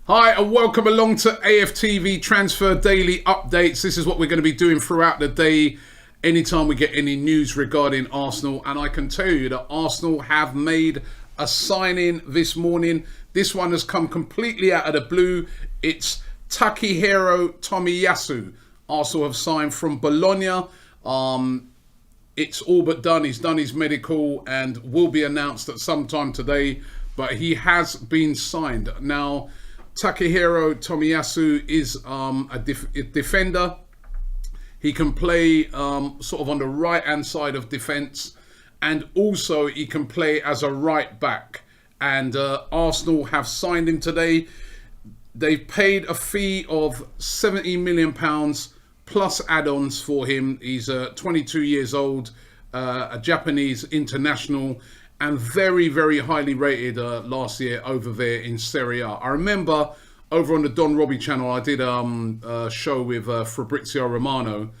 Hi and welcome along to AFTV Transfer Daily Updates. This is what we're going to be doing throughout the day anytime we get any news regarding Arsenal. And I can tell you that Arsenal have made a signing this morning. This one has come completely out of the blue. It's Takehiro Tomiyasu. Arsenal have signed from Bologna. It's all but done. He's done his medical and will be announced at some time today. But he has been signed. Now, Takehiro Tomiyasu is a defender. He can play sort of on the right-hand side of defence, and also he can play as a right back. And Arsenal have signed him today. They've paid a fee of £70 million plus add-ons for him. He's 22 years old, a Japanese international, and very, very highly rated last year over there in Serie A. I remember over on the Don Robbie channel, I did a show with Fabrizio Romano,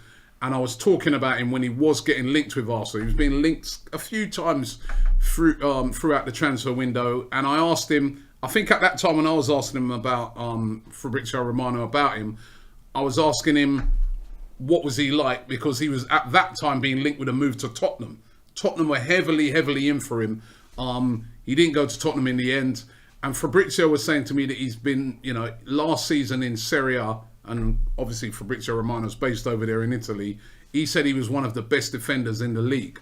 and I was talking about him when he was getting linked with Arsenal. He was being linked a few times throughout the transfer window, and I asked him, I think at that time when I was asking him about Fabrizio Romano about him, I was asking him what was he like, because he was at that time being linked with a move to Tottenham. Tottenham were heavily in for him. He didn't go to Tottenham in the end. And Fabrizio was saying to me that he's been, last season in Serie A, and obviously Fabrizio Romano's based over there in Italy. He said he was one of the best defenders in the league.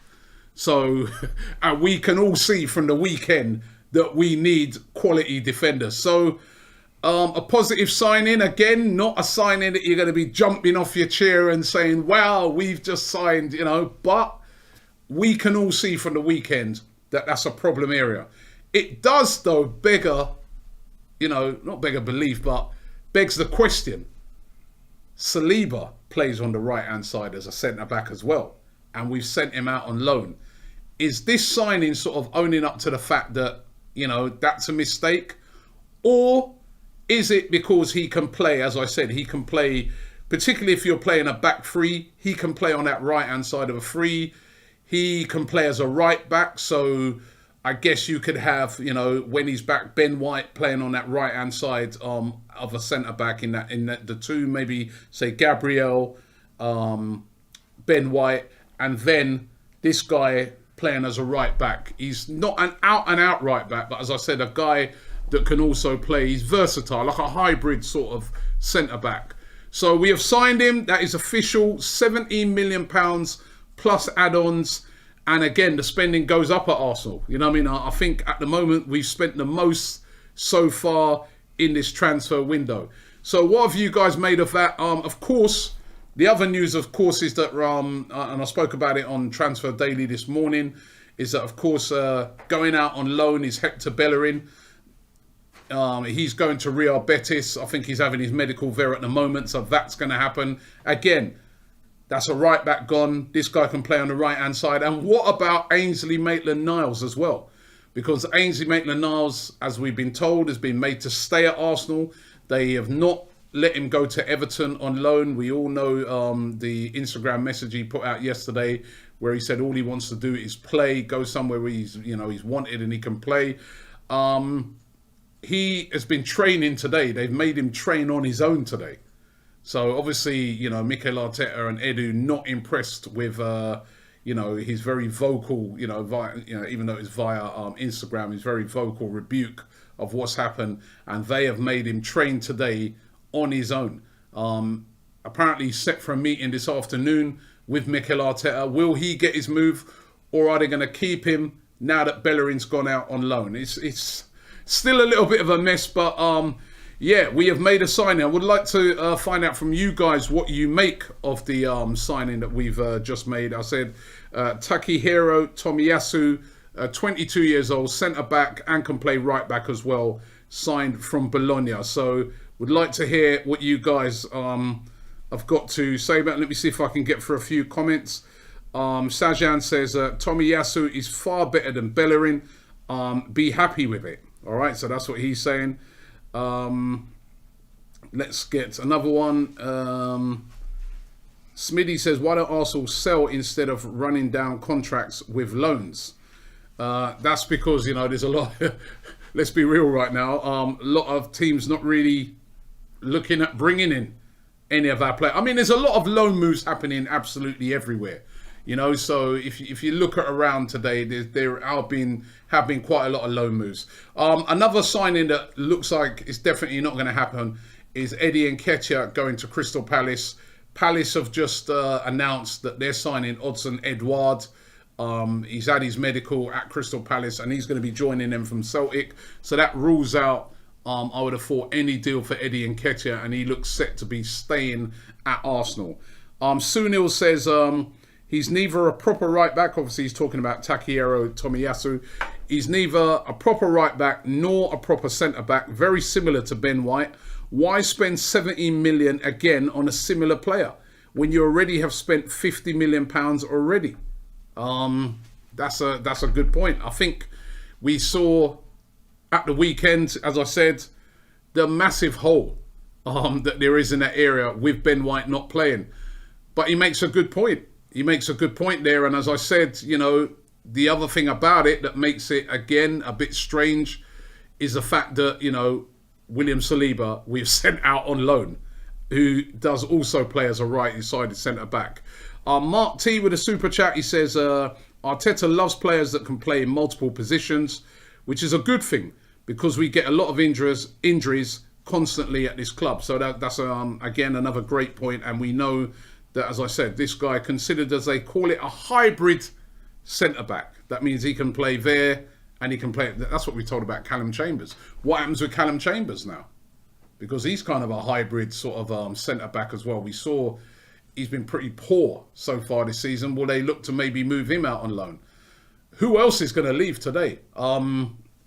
So we can all see from the weekend that we need quality defenders. So a positive signing, again, not a signing that you're going to be jumping off your chair and saying, wow, we've just signed, but we can all see from the weekend that that's a problem area. It does, though, not beggar belief, but begs the question. Saliba plays on the right-hand side as a centre-back as well, and we've sent him out on loan. Is this signing sort of owning up to the fact that, that's a mistake? Or is it because he can play, as I said, he can play, particularly if you're playing a back three, he can play on that right-hand side of a three. He can play as a right back, so I guess you could have, when he's back, Ben White playing on that right-hand side of a centre-back in the two, maybe, say, Gabriel, Ben White, and then this guy playing as a right back. He's not an out-and-out right back, but as I said, a guy that can also play. He's versatile, like a hybrid sort of centre-back. So we have signed him. That is official, £17 million plus add-ons, and again the spending goes up at Arsenal. I think at the moment we've spent the most so far in this transfer window. So what have you guys made of that? Of course, the other news, of course, is that and I spoke about it on Transfer Daily this morning, is that of course going out on loan is Hector Bellerin. He's going to Real Betis. I think he's having his medical there at the moment, so that's going to happen again. That's a right back gone. This guy can play on the right-hand side. And what about Ainsley Maitland-Niles as well? Because Ainsley Maitland-Niles, as we've been told, has been made to stay at Arsenal. They have not let him go to Everton on loan. We all know the Instagram message he put out yesterday where he said all he wants to do is play, go somewhere where he's wanted and he can play. He has been training today. They've made him train on his own today. So obviously, Mikel Arteta and Edu not impressed with, his very vocal, even though it's via Instagram, his very vocal rebuke of what's happened. And they have made him train today on his own. Apparently he's set for a meeting this afternoon with Mikel Arteta. Will he get his move, or are they going to keep him now that Bellerin's gone out on loan? It's still a little bit of a mess, but yeah, we have made a signing. I would like to find out from you guys what you make of the signing that we've just made. I said Takehiro Tomiyasu, 22 years old, centre-back, and can play right-back as well, signed from Bologna. So would like to hear what you guys have got to say about it. Let me see if I can get through a few comments. Sajan says, Tomiyasu is far better than Bellerin. Be happy with it. All right, so that's what he's saying. Let's get another one. Smitty says, why don't Arsenal sell instead of running down contracts with loans? That's because, there's a lot let's be real right now. A lot of teams not really looking at bringing in any of our players. I mean, there's a lot of loan moves happening absolutely everywhere. So if you look at around today, there have been quite a lot of loan moves. Another signing that looks like it's definitely not going to happen is Eddie Nketiah going to Crystal Palace. Palace have just announced that they're signing Odsonne Edouard. He's had his medical at Crystal Palace and he's going to be joining them from Celtic. So that rules out, I would have thought, any deal for Eddie Nketiah, and he looks set to be staying at Arsenal. Sunil says he's neither a proper right back, obviously he's talking about Takehiro Tomiyasu. He's neither a proper right back nor a proper centre back, very similar to Ben White. Why spend 17 million again on a similar player when you already have spent £50 million already? That's a good point. I think we saw at the weekend, as I said, the massive hole that there is in that area with Ben White not playing. But he makes a good point. He makes a good point there. And as I said, the other thing about it that makes it, again, a bit strange is the fact that, William Saliba, we've sent out on loan, who does also play as a right-sided centre-back. Mark T with a super chat, he says, Arteta loves players that can play in multiple positions, which is a good thing because we get a lot of injuries constantly at this club. So that's again, another great point. And we know that, as I said, this guy considered, as they call it, a hybrid centre-back. That means he can play there and he can play... That's what we told about Callum Chambers. What happens with Callum Chambers now? Because he's kind of a hybrid sort of centre-back as well. We saw he's been pretty poor so far this season. Will they look to maybe move him out on loan? Who else is going to leave today?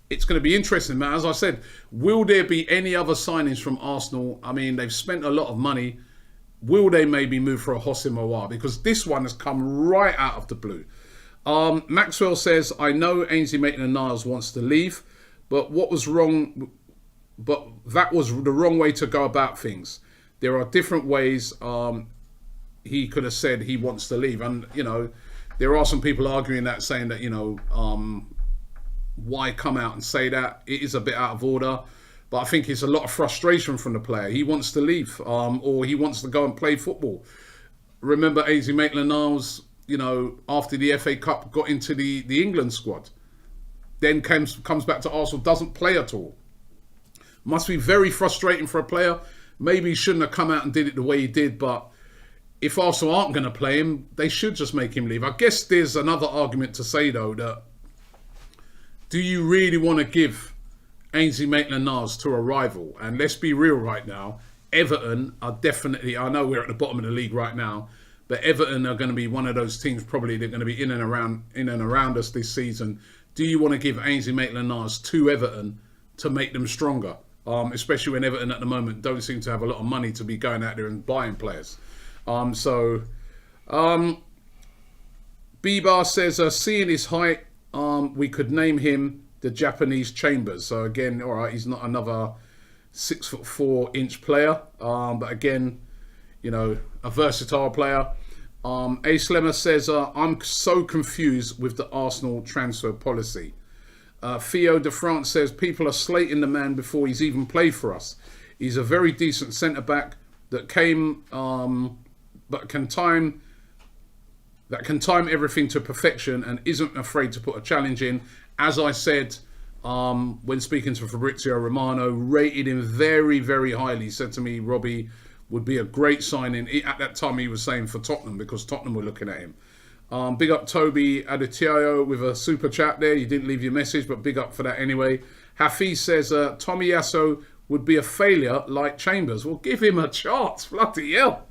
It's going to be interesting, man. As I said, will there be any other signings from Arsenal? I mean, they've spent a lot of money. Will they maybe move for a Hossein Mawar? Because this one has come right out of the blue. Maxwell says, I know Ainsley Maitland-Niles wants to leave, but that was the wrong way to go about things. There are different ways he could have said he wants to leave. And, there are some people arguing that, saying that, why come out and say that? It is a bit out of order. But I think it's a lot of frustration from the player. He wants to leave, or he wants to go and play football. Remember, Ainsley Maitland-Niles, after the FA Cup, got into the England squad. Then comes back to Arsenal, doesn't play at all. Must be very frustrating for a player. Maybe he shouldn't have come out and did it the way he did, but if Arsenal aren't going to play him, they should just make him leave. I guess there's another argument to say, though, that do you really want to give Ainsley Maitland-Niles to a rival? And let's be real right now, Everton are definitely, I know we're at the bottom of the league right now, but Everton are going to be one of those teams probably that are going to be in and around us this season. Do you want to give Ainsley Maitland-Niles to Everton to make them stronger? Especially when Everton at the moment don't seem to have a lot of money to be going out there and buying players. B-Bar says, seeing his height, we could name him the Japanese Chambers. So again, all right, he's not another 6'4" player, but again, a versatile player. A Slemmer says, I'm so confused with the Arsenal transfer policy. Theo de France says, people are slating the man before he's even played for us. He's a very decent centre-back that can time everything to perfection and isn't afraid to put a challenge in. As I said, when speaking to Fabrizio Romano, rated him very, very highly. He said to me, Robbie would be a great signing. At that time, he was saying for Tottenham, because Tottenham were looking at him. Big up Toby Aditio with a super chat there. You didn't leave your message, but big up for that anyway. Hafiz says, Tomiyasu would be a failure like Chambers. Well, give him a chance. Bloody hell.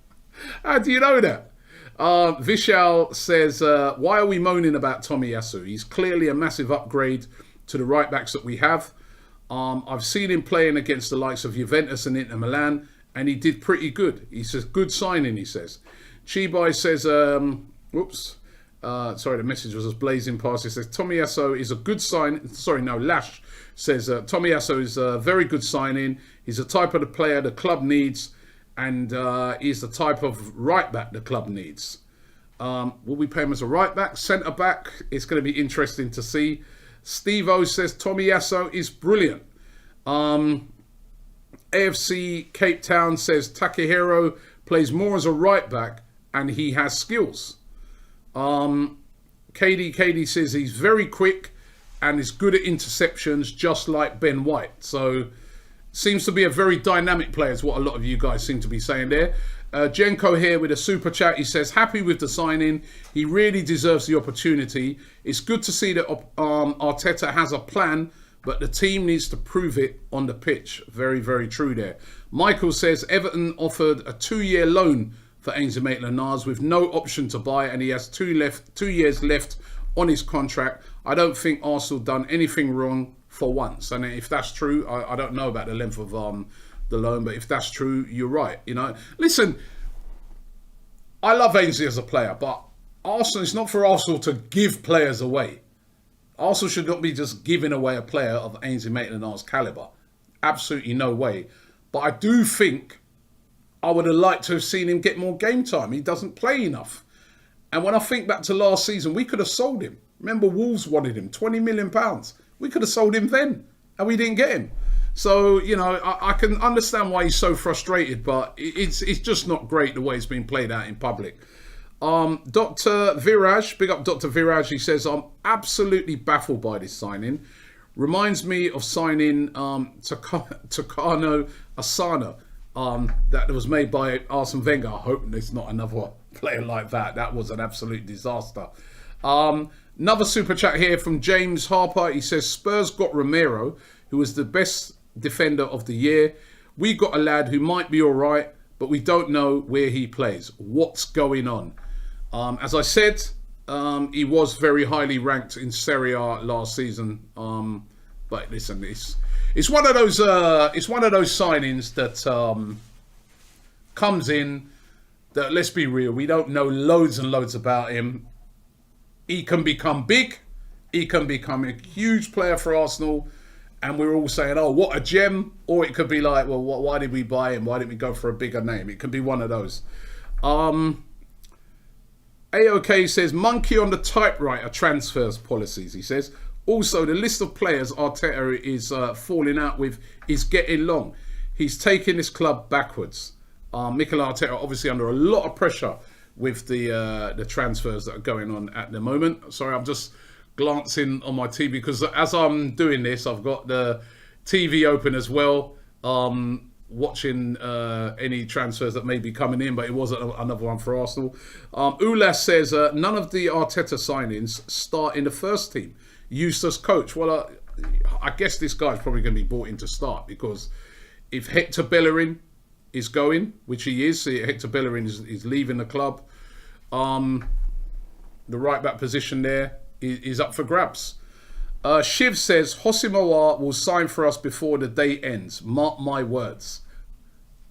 How do you know that? Vishal says, why are we moaning about Tomiyasu? He's clearly a massive upgrade to the right backs that we have. I've seen him playing against the likes of Juventus and Inter Milan, and he did pretty good. He says, good signing, he says. Chibai says, sorry, the message was just blazing past. He says, Tomiyasu is a good sign. Sorry, no, Lash says, Tomiyasu is a very good signing. He's the type of the player the club needs, and he's the type of right back the club needs. Will we pay him as a right back, centre back? It's going to be interesting to see. Steve-O says Tomiyasu is brilliant. AFC Cape Town says Takehiro plays more as a right back and he has skills. KD says he's very quick and is good at interceptions, just like Ben White. So seems to be a very dynamic player, is what a lot of you guys seem to be saying there. Jenko here with a super chat. He says, happy with the signing. He really deserves the opportunity. It's good to see that Arteta has a plan, but the team needs to prove it on the pitch. Very, very true there. Michael says, Everton offered a 2-year loan for Ainsley Maitland-Niles with no option to buy, and he has 2 years left on his contract. I don't think Arsenal done anything wrong for once. And if that's true, I don't know about the length of the loan, but if that's true, you're right. You know, listen, I love Ainsley as a player, but Arsenal, it's not for Arsenal to give players away. Arsenal should not be just giving away a player of Ainsley Maitland-Niles' calibre. Absolutely no way. But I do think I would have liked to have seen him get more game time. He doesn't play enough. And when I think back to last season, we could have sold him. Remember, Wolves wanted him, £20 million. We could have sold him then, and we didn't get him. So, you know, I can understand why he's so frustrated, but it's just not great the way it's been played out in public. Dr. Viraj, big up Dr. Viraj, he says, I'm absolutely baffled by this signing. Reminds me of signing Takano Asano that was made by Arsene Wenger. I hope there's not another player like that. That was an absolute disaster. Another super chat here from James Harper. He says, Spurs got Romero, who was the best defender of the year. We got a lad who might be all right, but we don't know where he plays. What's going on? As I said, he was very highly ranked in Serie A last season. But listen, it's one of those signings that comes in that, let's be real, we don't know loads and loads about him. He can become big. He can become a huge player for Arsenal. And we're all saying, oh, what a gem. Or it could be like, well, why did we buy him? Why didn't we go for a bigger name? It could be one of those. AOK says, monkey on the typewriter transfers policies, he says. Also, the list of players Arteta is falling out with is getting long. He's taking this club backwards. Mikel Arteta obviously under a lot of pressure with the transfers that are going on at the moment. Sorry, I'm just glancing on my TV because as I'm doing this, I've got the TV open as well, watching any transfers that may be coming in, but it was another one for Arsenal. Ulas says, none of the Arteta signings start in the first team. Eustace coach. Well, I guess this guy's probably going to be brought in to start, because if Hector Bellerin is going, which he is, Hector Bellerin is leaving the club, the right back position there is up for grabs. Shiv says, Hossim Aouar will sign for us before the day ends. Mark my words.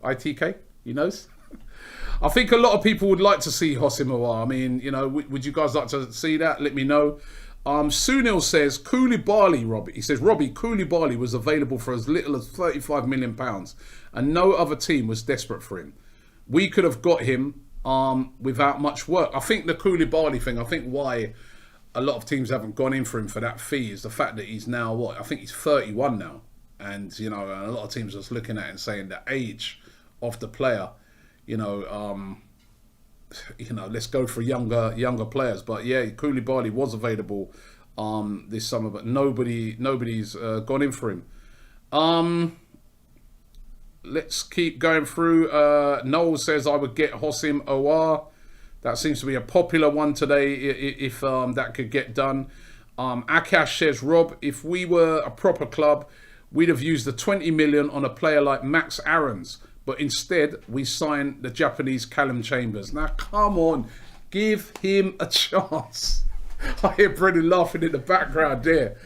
ITK, he knows. I think a lot of people would like to see Hossim Aouar. I mean, you know, would you guys like to see that? Let me know. Sunil says, Koulibaly, Robbie. He says, Robbie, Koulibaly was available for as little as £35 million and no other team was desperate for him. We could have got him without much work. I think the Koulibaly thing, I think why a lot of teams haven't gone in for him for that fee is the fact that he's now, I think he's 31 now. And, you know, a lot of teams are just looking at it and saying the age of the player, let's go for younger players. But yeah, Koulibaly was available this summer, but nobody's gone in for him. Let's keep going through. Noel says, I would get Hossim Aouar. That seems to be a popular one today, if that could get done. Akash says, Rob, if we were a proper club, we'd have used the 20 million on a player like Max Aarons, but instead we signed the Japanese Callum Chambers. Now, come on, give him a chance. I hear Brendan laughing in the background there.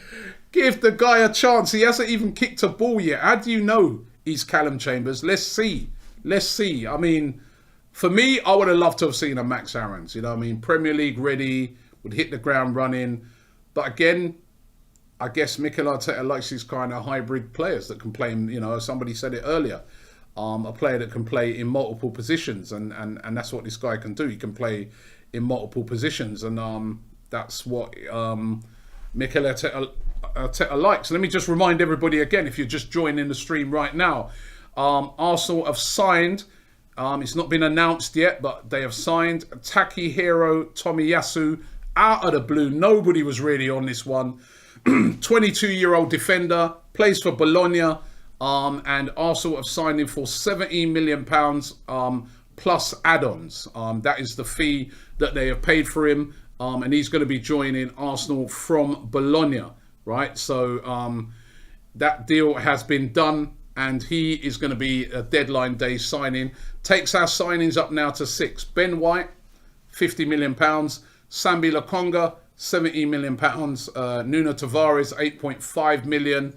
Give the guy a chance. He hasn't even kicked a ball yet. How do you know he's Callum Chambers? Let's see. I mean, for me, I would have loved to have seen a Max Aarons. You know what I mean? Premier League ready, would hit the ground running. But again, I guess Mikel Arteta likes these kind of hybrid players that can play, somebody said it earlier, a player that can play in multiple positions. And that's what this guy can do. He can play in multiple positions. And that's what Mikel Arteta Arteta likes. So let me just remind everybody again, if you're just joining the stream right now, Arsenal have signed, it's not been announced yet, but they have signed Takehiro Tomiyasu out of the blue. Nobody was really on this one. 22-year-old defender, plays for Bologna, and Arsenal have signed him for £17 million plus add-ons. That is the fee that they have paid for him, and he's going to be joining Arsenal from Bologna, right? So that deal has been done, and he is going to be a deadline day signing. Takes our signings up now to 6. Ben White, £50 million. Sambi Lokonga, £17 million. Nuno Tavares, £8.5 million.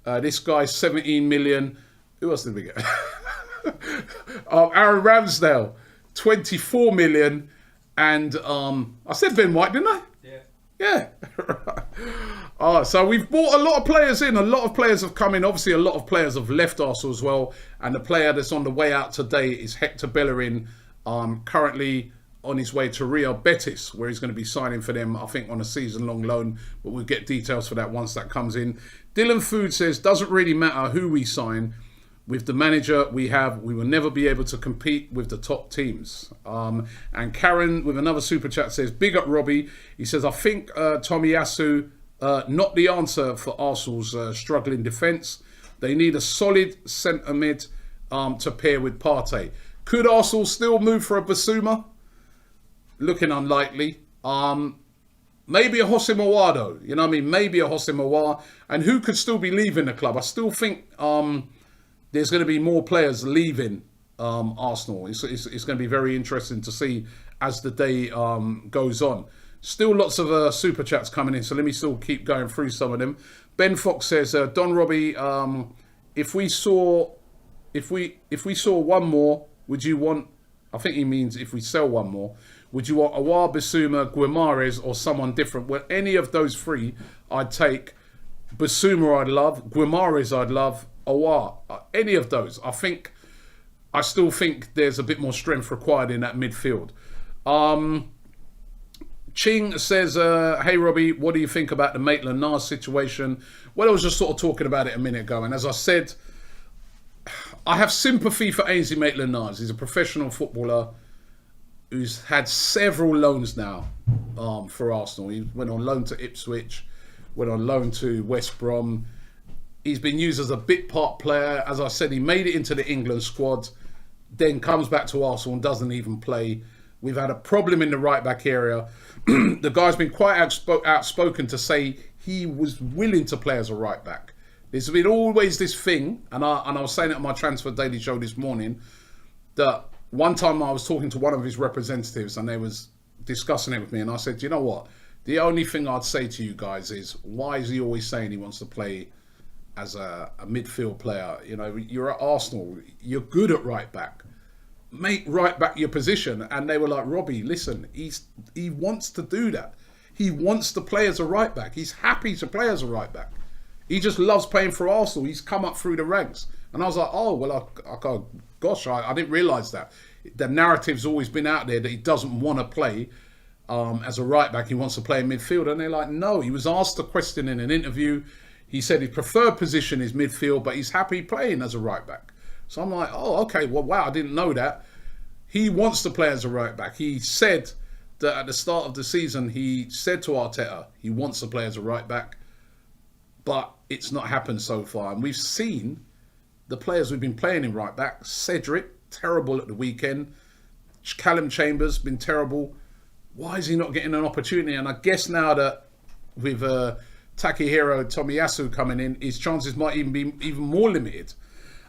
This guy, £17 million. Who else did we get? Aaron Ramsdale, £24 million. And I said Ben White, didn't I? Yeah. So we've brought a lot of players in. A lot of players have come in. Obviously, a lot of players have left Arsenal as well. And the player that's on the way out today is Hector Bellerin, currently on his way to Real Betis, where he's going to be signing for them, I think, on a season-long loan. But we'll get details for that once that comes in. Dylan Food says, doesn't really matter who we sign. With the manager we have, we will never be able to compete with the top teams. And Karen, with another super chat, says, big up Robbie. He says, I think Tomiyasu, not the answer for Arsenal's struggling defence. They need a solid centre mid to pair with Partey. Could Arsenal still move for a Basuma? Looking unlikely. Maybe a Jose Mawar, though. You know what I mean? Maybe a Jose Mawar. And who could still be leaving the club? I still think there's going to be more players leaving Arsenal. It's going to be very interesting to see as the day goes on. Still lots of super chats coming in, so let me still keep going through some of them. Ben Fox says, Don Robbie, if we saw one more, would you want? I think he means if we sell one more, would you want Awar, Basuma, Guimarães, or someone different? Well, any of those three, I'd take. Basuma, I'd love. Guimarães, I'd love. Awar, any of those. I still think there's a bit more strength required in that midfield. Ching says, hey Robbie, what do you think about the Maitland-Niles situation? Well, I was just sort of talking about it a minute ago, and as I said, I have sympathy for Ainsley Maitland-Niles. He's a professional footballer who's had several loans now for Arsenal. He went on loan to Ipswich, went on loan to West Brom. He's been used as a bit part player. As I said, he made it into the England squad, then comes back to Arsenal and doesn't even play. We've had a problem in the right-back area. The guy's been quite outspoken to say he was willing to play as a right-back. There's been always this thing, and I was saying it on my Transfer Daily show this morning, that one time I was talking to one of his representatives and they was discussing it with me, and I said, you know what? The only thing I'd say to you guys is, why is he always saying he wants to play as a midfield player? You know, you're at Arsenal, you're good at right back. Make right back your position. And they were like, Robbie, listen, he wants to do that. He wants to play as a right back. He's happy to play as a right back. He just loves playing for Arsenal. He's come up through the ranks. And I was like, oh, well, I didn't realise that. The narrative's always been out there that he doesn't want to play as a right back. He wants to play in midfield. And they're like, no. He was asked a question in an interview. He said his preferred position is midfield, but he's happy playing as a right back. So I'm like, oh, okay, well, wow, I didn't know that. He wants to play as a right back. He said that at the start of the season, he said to Arteta, he wants to play as a right back, but it's not happened so far. And we've seen the players we've been playing in right back. Cedric, terrible at the weekend. Callum Chambers, been terrible. Why is he not getting an opportunity? And I guess now that with Takehiro Tomiyasu coming in, his chances might even be even more limited.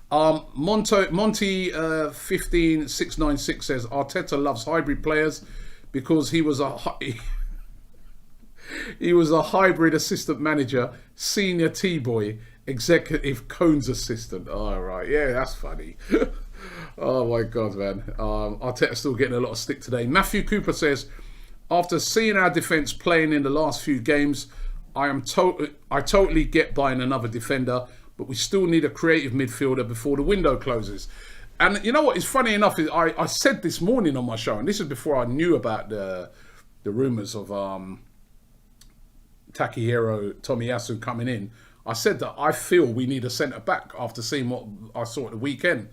Monty 15696 says Arteta loves hybrid players because he was a hybrid assistant manager, senior T-boy, executive Cones assistant. Oh, right, yeah, that's funny. Oh my God, man. Arteta's still getting a lot of stick today. Matthew Cooper says, after seeing our defence playing in the last few games, I totally get buying another defender, but we still need a creative midfielder before the window closes. And you know what is funny enough is I said this morning on my show, and this is before I knew about the rumours of Takehiro Tomiyasu coming in, I said that I feel we need a centre-back after seeing what I saw at the weekend.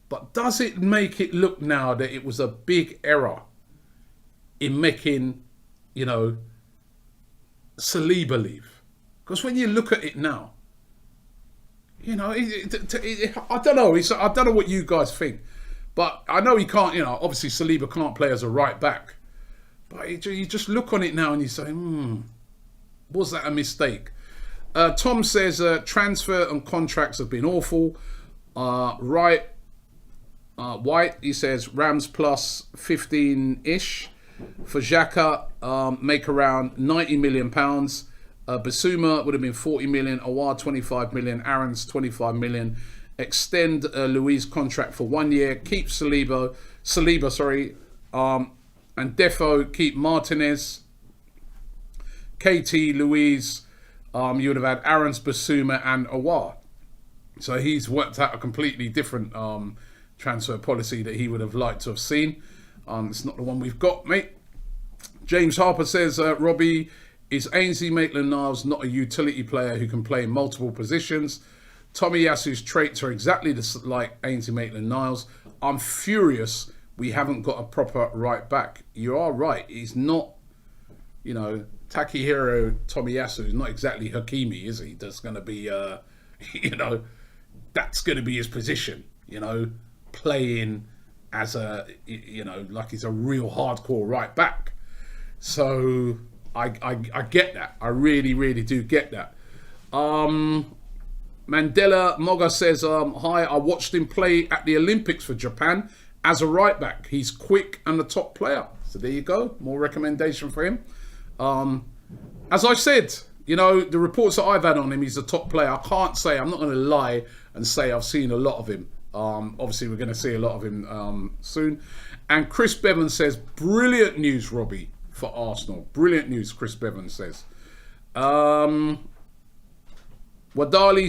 But does it make it look now that it was a big error in making, Saliba leave? Because when you look at it now, I don't know. I don't know what you guys think. But I know he can't, obviously Saliba can't play as a right back. But you just look on it now and you say, was that a mistake? Tom says transfer and contracts have been awful. White, he says Rams plus 15-ish. For Xhaka, make around £90 million. Basuma would have been 40 million. Awar 25 million. Aaron's 25 million. Extend Luis' contract for 1 year. Keep Saliba, and Defo keep Martinez. KT, Luis. You would have had Aaron's, Basuma, and Awar. So he's worked out a completely different transfer policy that he would have liked to have seen. It's not the one we've got, mate. James Harper says, Robbie, is Ainsley Maitland-Niles not a utility player who can play in multiple positions? Tomiyasu's traits are exactly like Ainsley Maitland-Niles. I'm furious we haven't got a proper right back. You are right. He's not, Takehiro Tomiyasu is not exactly Hakimi, is he? That's going to be, that's going to be his position, playing as a, like he's a real hardcore right back. So I get that. I really, really do get that. Mandela Moga says, hi, I watched him play at the Olympics for Japan as a right back. He's quick and a top player. So there you go. More recommendation for him. As I said, the reports that I've had on him, he's a top player. I can't say, I'm not going to lie and say I've seen a lot of him. Obviously, we're going to see a lot of him soon. And Chris Bevan says, brilliant news, Robbie, for Arsenal. Brilliant news, Chris Bevan says. Wadali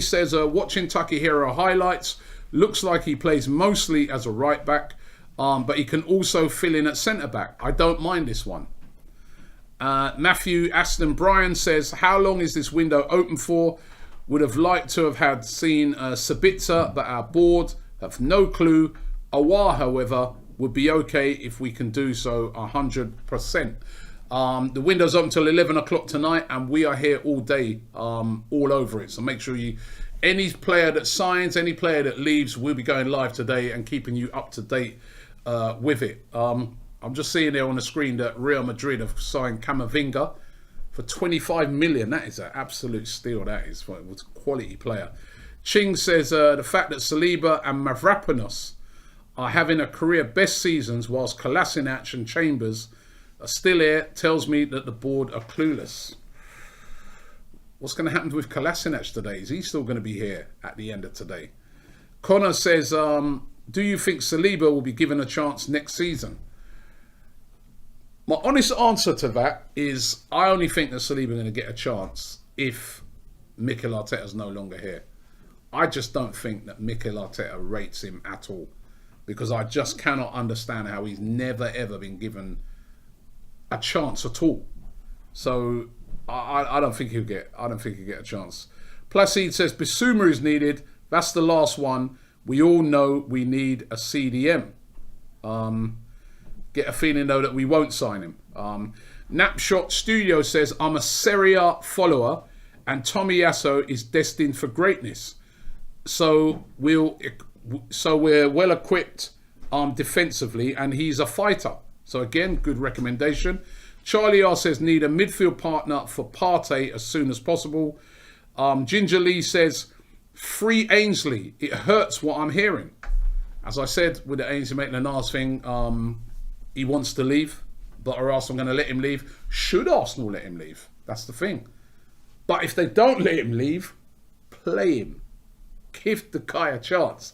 says, watching Takehiro highlights, looks like he plays mostly as a right back, but he can also fill in at centre back. I don't mind this one. Matthew Aston Bryan says, how long is this window open for? Would have liked to have seen Sabitzer, but our board have no clue. Awar, however, would be okay if we can do so 100%. The window's open until 11 o'clock tonight, and we are here all day, all over it. So make sure any player that signs, any player that leaves, we'll be going live today and keeping you up to date with it. I'm just seeing there on the screen that Real Madrid have signed Camavinga for 25 million. That is an absolute steal. That is a quality player. Ching says the fact that Saliba and Mavropanos are having a career best seasons whilst Kolasinac and Chambers are still here tells me that the board are clueless. What's going to happen with Kolasinac today? Is he still going to be here at the end of today? Connor says, do you think Saliba will be given a chance next season? My honest answer to that is I only think that Saliba is going to get a chance if Mikel Arteta is no longer here. I just don't think that Mikel Arteta rates him at all, because I just cannot understand how he's never ever been given a chance at all. So I don't think he'll get a chance. Placide says Bissouma is needed. That's the last one. We all know we need a CDM. Get a feeling though that we won't sign him. Napshot Studio says I'm a Serie A follower and Tomiyasu is destined for greatness. So we're well equipped defensively, and he's a fighter. So again, good recommendation. Charlie R says need a midfield partner for Partey as soon as possible. Ginger Lee says free Ainsley. It hurts what I'm hearing. As I said with the Ainsley Maitland-Niles thing, he wants to leave, but are Arsenal going to let him leave? Should Arsenal let him leave? That's the thing. But if they don't let him leave, play him. Give the guy a chance.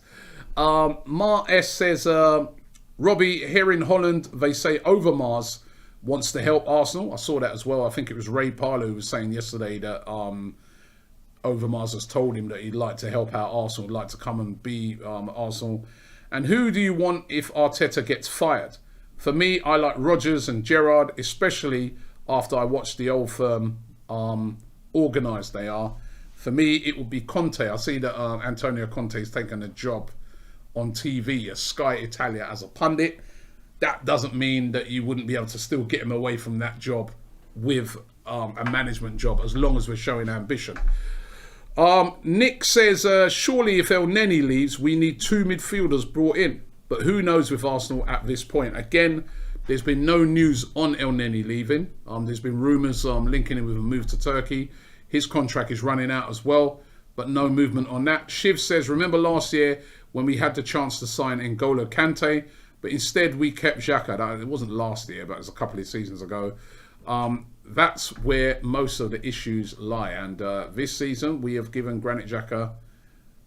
Mar S says, Robbie, here in Holland, they say Overmars wants to help Arsenal. I saw that as well. I think it was Ray Parlour who was saying yesterday that Overmars has told him that he'd like to help out Arsenal, like to come and be Arsenal. And who do you want if Arteta gets fired? For me, I like Rodgers and Gerrard, especially after I watched the old firm organised they are. For me, it would be Conte. I see that Antonio Conte has taken a job on TV as Sky Italia as a pundit. That doesn't mean that you wouldn't be able to still get him away from that job with a management job, as long as we're showing ambition. Nick says, surely if El Neni leaves, we need 2 midfielders brought in. But who knows with Arsenal at this point? Again, there's been no news on El Neni leaving. There's been rumours linking him with a move to Turkey. His contract is running out as well, but no movement on that. Shiv says, remember last year when we had the chance to sign N'Golo Kante, but instead we kept Xhaka. It wasn't last year, but it was a couple of seasons ago. That's where most of the issues lie. And this season, we have given Granit Xhaka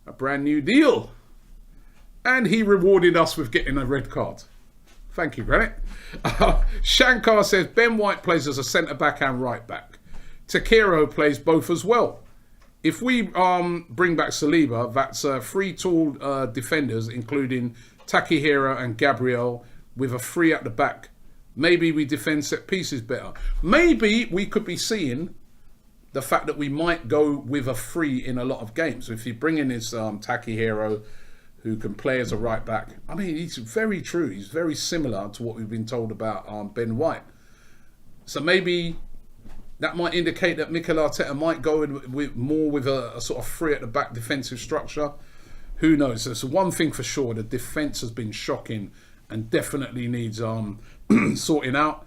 a brand new deal. And he rewarded us with getting a red card. Thank you, Granit. Shankar says, Ben White plays as a centre-back and right-back. Takehiro plays both as well. If we bring back Saliba, that's 3 tall defenders, including Takehiro and Gabriel, with a 3 at the back. Maybe we defend set pieces better. Maybe we could be seeing the fact that we might go with a 3 in a lot of games. If you bring in this Takehiro, who can play as a right back. I mean, he's very true. He's very similar to what we've been told about Ben White. So maybe that might indicate that Mikel Arteta might go in with a sort of 3 at the back defensive structure. Who knows? So one thing for sure, the defence has been shocking and definitely needs sorting out.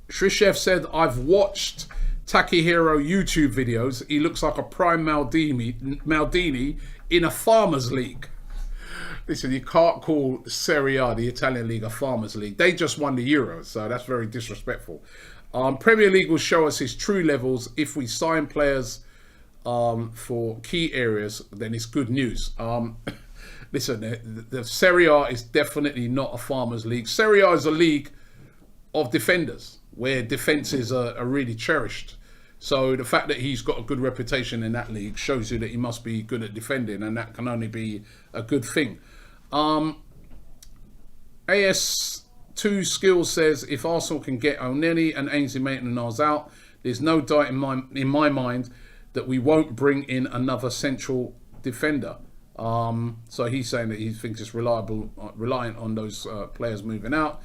Shrishev said, I've watched Takehiro YouTube videos. He looks like a prime Maldini in a farmers league. Listen, you can't call Serie A, the Italian league, a farmers league. They just won the Euros, so that's very disrespectful. Premier League will show us his true levels. If we sign players for key areas, then it's good news. Listen, the Serie A is definitely not a farmers league. Serie A is a league of defenders, where defences are really cherished. So the fact that he's got a good reputation in that league shows you that he must be good at defending, and that can only be a good thing. AS2 Skills says, if Arsenal can get O'Neill and Ainsley Maitland-Niles out, there's no doubt in my mind that we won't bring in another central defender. So he's saying that he thinks it's reliant on those players moving out.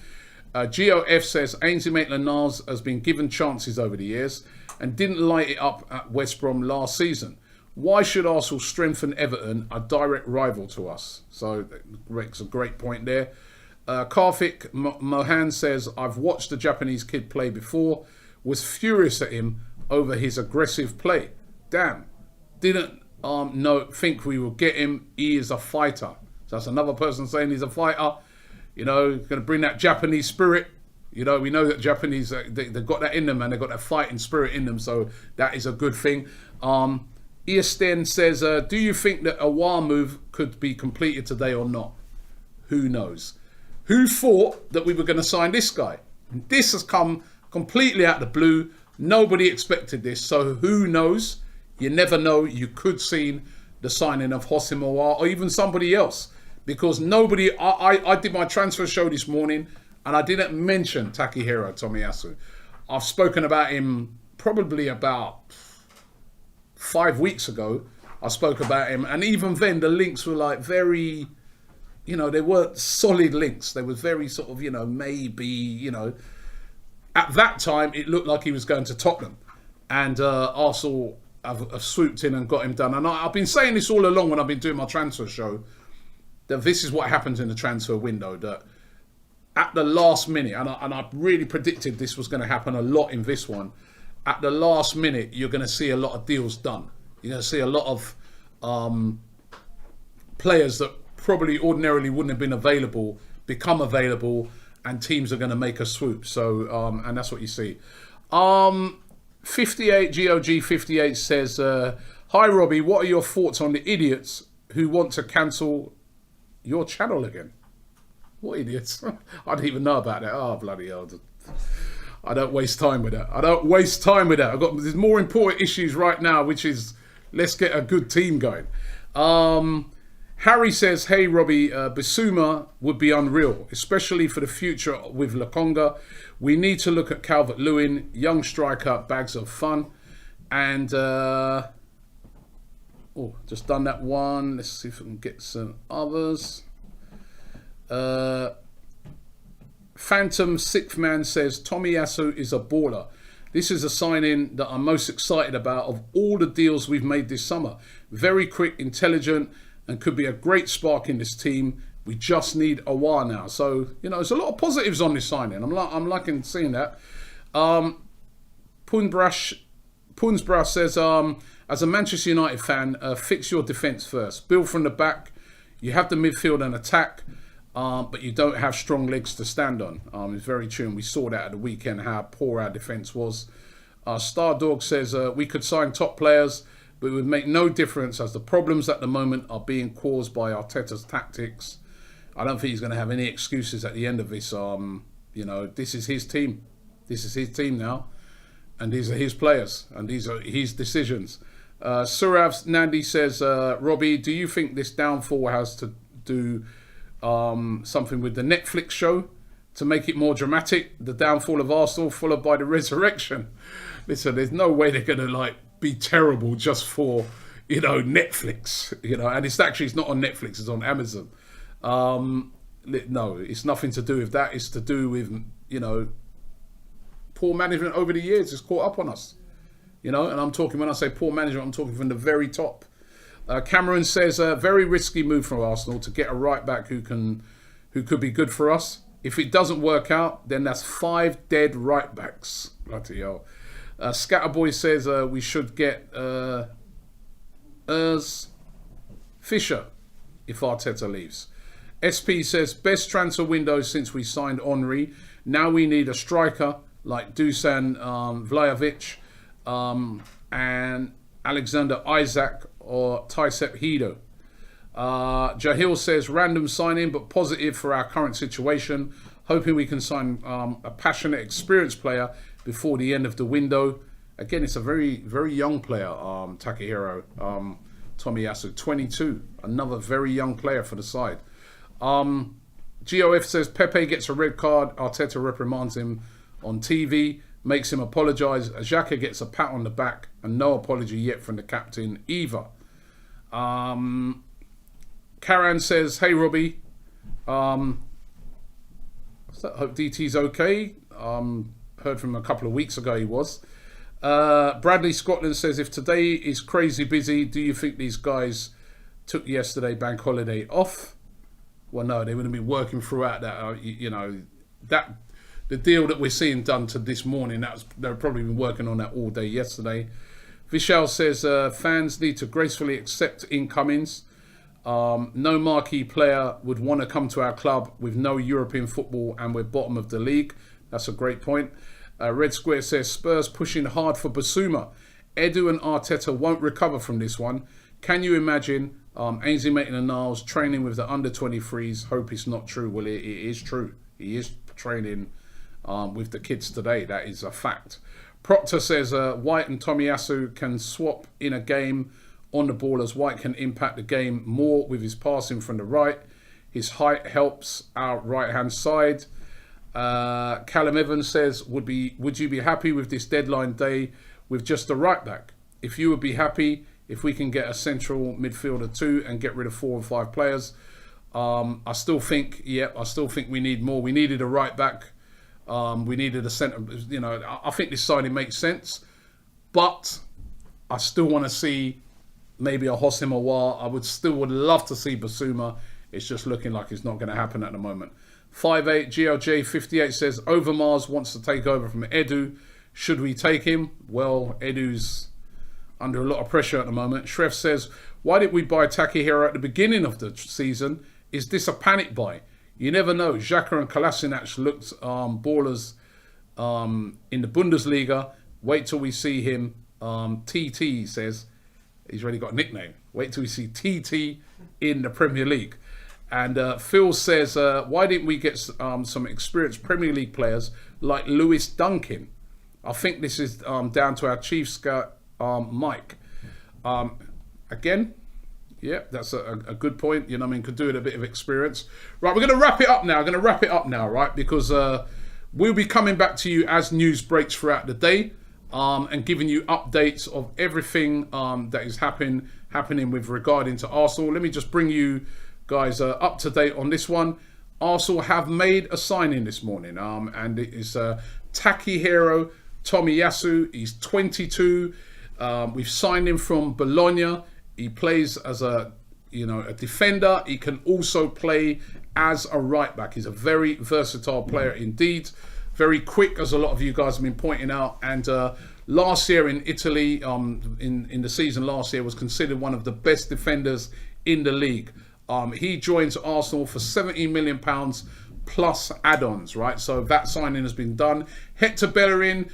GOF says, Ainsley Maitland-Niles has been given chances over the years and didn't light it up at West Brom last season. Why should Arsenal strengthen Everton, a direct rival to us? So Rick's a great point there. Karthik Mohan says, I've watched the Japanese kid play before, was furious at him over his aggressive play. Damn, didn't think we would get him. He is a fighter. So that's another person saying he's a fighter. You know, going to bring that Japanese spirit. You know, we know that Japanese, they've got that in them, and they've got that fighting spirit in them. So that is a good thing. Easton says, do you think that a War move could be completed today or not? Who knows? Who thought that we were going to sign this guy? This has come completely out of the blue. Nobody expected this. So who knows? You never know. You could see the signing of Hossein Mawar or even somebody else. Because nobody... I did my transfer show this morning and I didn't mention Takehiro Tomiyasu. I've spoken about him probably about 5 weeks ago. I spoke about him, and even then the links were like very... You know, they weren't solid links. They were very sort of, you know, maybe, you know... At that time, it looked like he was going to Tottenham. And Arsenal have swooped in and got him done. And I've been saying this all along when I've been doing my transfer show, that this is what happens in the transfer window, that at the last minute, and I really predicted this was going to happen a lot in this one, at the last minute, you're going to see a lot of deals done. You're going to see a lot of players that probably ordinarily wouldn't have been available become available, and teams are going to make a swoop. So, and that's what you see. 58 GOG 58 says, hi Robbie, what are your thoughts on the idiots who want to cancel your channel again? What idiots? I didn't even know about that. Oh, bloody hell. I don't waste time with that. There's more important issues right now, which is let's get a good team going. Harry says, hey Robbie, Bissouma would be unreal, especially for the future with Lokonga. We need to look at Calvert-Lewin, young striker, bags of fun. And, just done that one. Let's see if we can get some others. Phantom Sixth Man says, Tomiyasu is a baller. This is a signing that I'm most excited about of all the deals we've made this summer. Very quick, intelligent, and could be a great spark in this team. We just need a while now. So, there's a lot of positives on this signing. I'm liking seeing that. Punbrush says, as a Manchester United fan, fix your defence first. Build from the back. You have the midfield and attack, but you don't have strong legs to stand on. It's very true, and we saw that at the weekend, how poor our defence was. Stardog says, we could sign top players, but it would make no difference as the problems at the moment are being caused by Arteta's tactics. I don't think he's going to have any excuses at the end of this. This is his team. This is his team now. And these are his players. And these are his decisions. Surav Nandi says, Robbie, do you think this downfall has to do something with the Netflix show to make it more dramatic? The downfall of Arsenal followed by the resurrection. Listen, there's no way they're going to be terrible just for Netflix. And it's not on Netflix, it's on Amazon. No, it's nothing to do with that. It's to do with poor management over the years. It's caught up on us. And I'm talking, when I say poor management, I'm talking from the very top. Cameron says, very risky move from Arsenal to get a right back who could be good for us. If it doesn't work out, then that's 5 dead right backs. Bloody hell. Scatterboy says we should get Fisher if Arteta leaves. SP says, best transfer window since we signed Henry. Now we need a striker like Dusan Vlahovic and Alexander Isaac or Taisep Hido. Jahil says, random signing but positive for our current situation. Hoping we can sign a passionate, experienced player before the end of the window. Again, it's a very, very young player, Takehiro Tomiyasu, 22. Another very young player for the side. GOF says, Pepe gets a red card. Arteta reprimands him on TV, makes him apologise. Xhaka gets a pat on the back and no apology yet from the captain either. Karan says, hey Robbie, hope DT's okay. Heard from him a couple of weeks ago he was. Bradley Scotland says, if today is crazy busy, do you think these guys took yesterday bank holiday off? Well, no, they wouldn't be working throughout that. That the deal that we're seeing done to this morning, they've probably been working on that all day yesterday. Vishal says, fans need to gracefully accept incomings. No marquee player would want to come to our club with no European football and we're bottom of the league. That's a great point. Red Square says, Spurs pushing hard for Bissouma. Edu and Arteta won't recover from this one. Can you imagine Ainsley Maitland-Niles training with the under-23s? Hope it's not true. Well, it is true. He is training with the kids today. That is a fact. Proctor says, White and Tomiyasu can swap in a game on the ball as White can impact the game more with his passing from the right. His height helps our right-hand side. Callum Evans says, would you be happy with this deadline day with just a right back? If you would be happy if we can get a central midfielder too and get rid of 4 or 5 players. I still think we need more. We needed a right back. We needed a centre. I think this signing makes sense, but I still want to see maybe a Hossim Awar. I would love to see Bissouma. It's just looking like it's not going to happen at the moment. 58 GLJ 58 says, Overmars wants to take over from Edu. Should we take him? Well, Edu's under a lot of pressure at the moment. Shref says, why did we buy Takehiro at the beginning of the season? Is this a panic buy? You never know. Xhaka and Kolasinac looked ballers in the Bundesliga. Wait till we see him. TT says, he's already got a nickname. Wait till we see TT in the Premier League. And Phil says, why didn't we get some experienced Premier League players like Lewis Duncan? I think this is down to our chief scout, Mike. Again, Yeah, that's a good point. You know what I mean? Could do with a bit of experience. Right, we're going to wrap it up now. Right? Because we'll be coming back to you as news breaks throughout the day and giving you updates of everything that is happening with regarding to Arsenal. Let me just bring you guys up to date on this one. Arsenal have made a signing this morning, and it is Takehiro Tomiyasu. He's 22. We've signed him from Bologna. He plays as a defender. He can also play as a right back. He's a very versatile player indeed. Very quick, as a lot of you guys have been pointing out. And last year in Italy, in the season last year, was considered one of the best defenders in the league. He joins Arsenal for £17 million plus add-ons, right? So that signing has been done. Hector Bellerin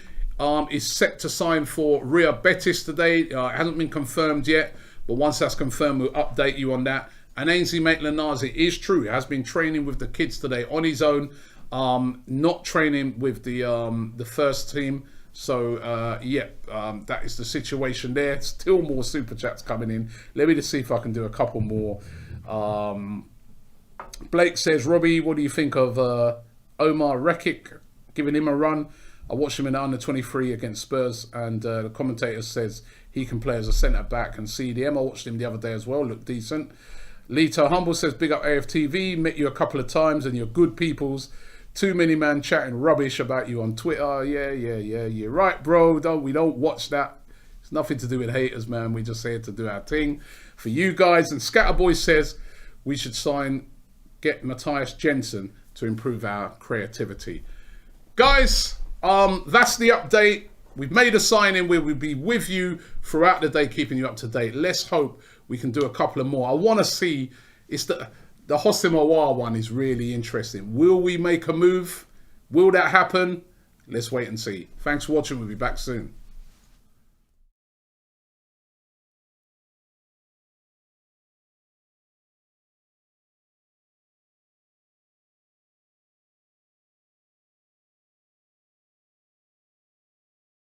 is set to sign for Real Betis today. It hasn't been confirmed yet, but once that's confirmed, we'll update you on that. And Ainsley Maitland-Niles, it is true, he has been training with the kids today on his own, not training with the first team. So, that is the situation there. Still more super chats coming in. Let me just see if I can do a couple more. Blake says, Robbie, what do you think of Omar Rekic, giving him a run? I watched him in the under-23 against Spurs, and the commentator says he can play as a centre-back and CDM. I watched him the other day as well, looked decent. Lito Humble says, big up AFTV, met you a couple of times and you're good peoples. Too many man chatting rubbish about you on Twitter. Yeah, you're right, bro. We don't watch that. It's nothing to do with haters, man. We just here to do our thing for you guys. And Scatterboy says we should get Matthias Jensen to improve our creativity. Guys, that's the update. We've made a signing. We will be with you throughout the day, keeping you up to date. Let's hope we can do a couple of more. I want to see, it's the Hossim Aouar one is really interesting. Will we make a move? Will that happen? Let's wait and see. Thanks for watching. We'll be back soon.